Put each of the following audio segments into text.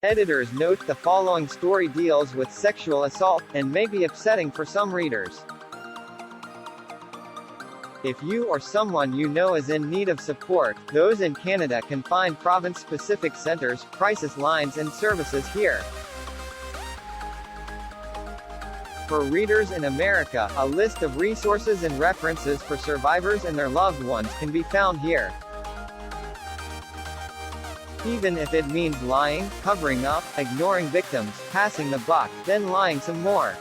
Editors note the following story deals with sexual assault, and may be upsetting for some readers. If you or someone you know is in need of support, those in Canada can find province-specific centres, crisis lines and services here. For readers in America, a list of resources and references for survivors and their loved ones can be found here. Even if it means lying, covering up, ignoring victims, passing the buck, then lying some more.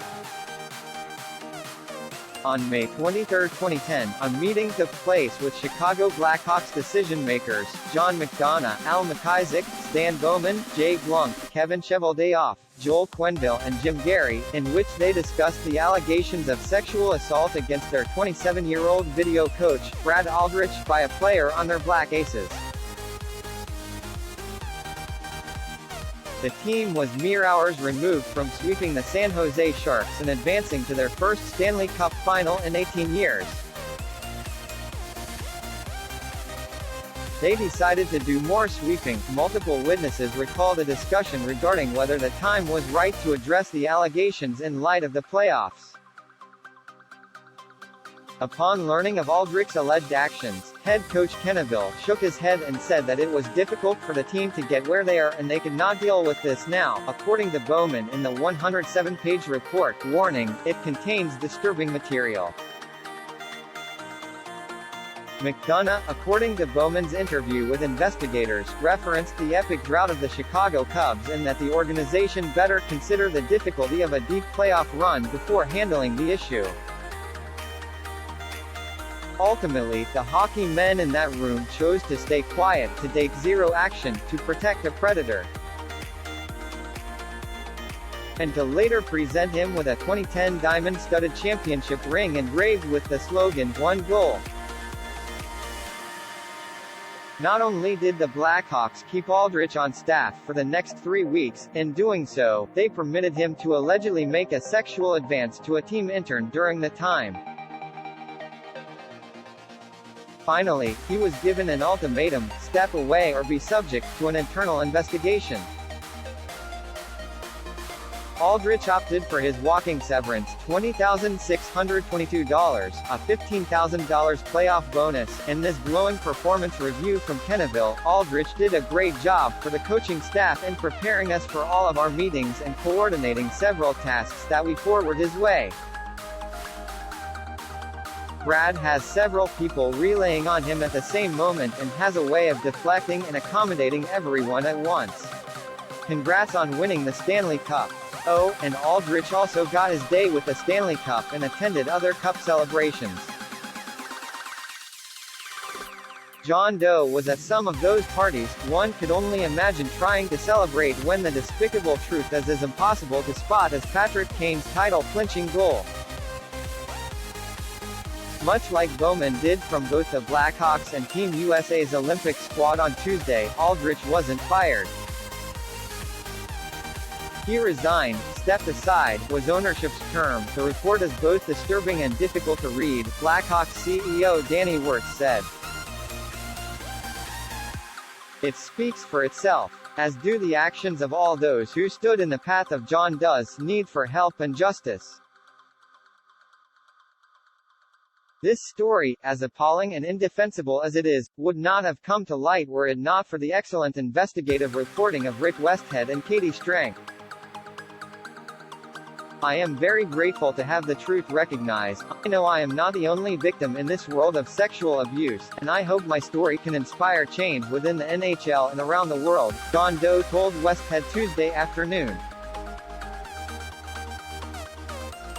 On May 23, 2010, a meeting took place with Chicago Blackhawks decision-makers, John McDonough, Al McIsaac, Stan Bowman, Jay Blunk, Kevin Cheveldayoff, Joel Quenneville and Jim Gary, in which they discussed the allegations of sexual assault against their 27-year-old video coach, Brad Aldrich, by a player on their Black Aces. The team was mere hours removed from sweeping the San Jose Sharks and advancing to their first Stanley Cup final in 18 years. They decided to do more sweeping. Multiple witnesses recalled a discussion regarding whether the time was right to address the allegations in light of the playoffs. Upon learning of Aldrich's alleged actions, head coach Quenneville shook his head and said that it was difficult for the team to get where they are and they could not deal with this now, according to Bowman in the 107-page report, warning, it contains disturbing material. McDonough, according to Bowman's interview with investigators, referenced the epic drought of the Chicago Cubs and that the organization better consider the difficulty of a deep playoff run before handling the issue. Ultimately, the hockey men in that room chose to stay quiet, to take zero action, to protect a predator, and to later present him with a 2010 diamond-studded championship ring engraved with the slogan, "One goal." Not only did the Blackhawks keep Aldrich on staff for the next 3 weeks, in doing so, they permitted him to allegedly make a sexual advance to a team intern during the time. Finally, he was given an ultimatum: step away or be subject to an internal investigation. Aldrich opted for his walking severance, $20,622, a $15,000 playoff bonus, and this glowing performance review from Quenneville. Aldrich did a great job for the coaching staff in preparing us for all of our meetings and coordinating several tasks that we forward his way. Brad has several people relaying on him at the same moment and has a way of deflecting and accommodating everyone at once. Congrats on winning the Stanley Cup. Oh, and Aldrich also got his day with the Stanley Cup and attended other cup celebrations. John Doe was at some of those parties. One could only imagine trying to celebrate when the despicable truth is as impossible to spot as Patrick Kane's title-clinching goal. Much like Bowman did from both the Blackhawks and Team USA's Olympic squad on Tuesday, Aldrich wasn't fired. He resigned, stepped aside, was ownership's term. The report is both disturbing and difficult to read, Blackhawks CEO Danny Wirtz said. It speaks for itself, as do the actions of all those who stood in the path of John Doe's need for help and justice. This story, as appalling and indefensible as it is, would not have come to light were it not for the excellent investigative reporting of Rick Westhead and Katie Strang. I am very grateful to have the truth recognized. I know I am not the only victim in this world of sexual abuse, and I hope my story can inspire change within the NHL and around the world, John Doe told Westhead Tuesday afternoon.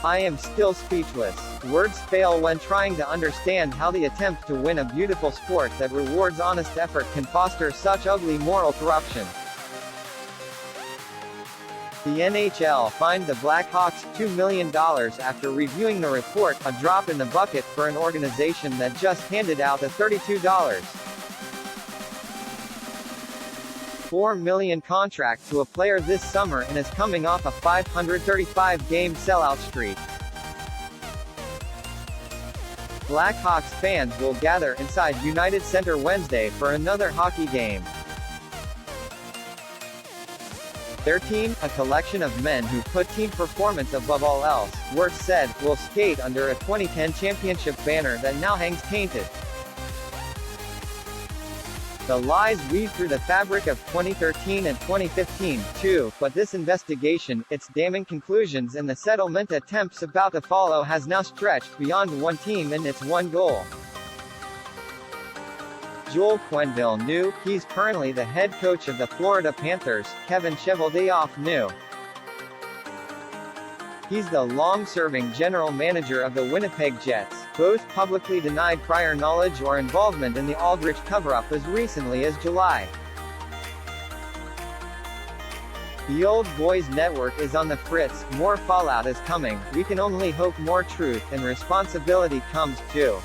I am still speechless. Words fail when trying to understand how the attempt to win a beautiful sport that rewards honest effort can foster such ugly moral corruption. The NHL fined the Blackhawks $2 million after reviewing the report, a drop in the bucket for an organization that just handed out a $32.4 million contract to a player this summer and is coming off a 535-game sellout streak. Blackhawks fans will gather inside United Center Wednesday for another hockey game. Their team, a collection of men who put team performance above all else, Wirtz said, will skate under a 2010 championship banner that now hangs tainted. The lies weave through the fabric of 2013 and 2015, too, but this investigation, its damning conclusions and the settlement attempts about to follow has now stretched beyond one team and its one goal. Joel Quenneville knew, he's currently the head coach of the Florida Panthers. Kevin Cheveldayoff knew. He's the long-serving general manager of the Winnipeg Jets. Both publicly denied prior knowledge or involvement in the Aldrich cover-up as recently as July. The Old Boys Network is on the fritz, more fallout is coming, we can only hope more truth and responsibility comes, too.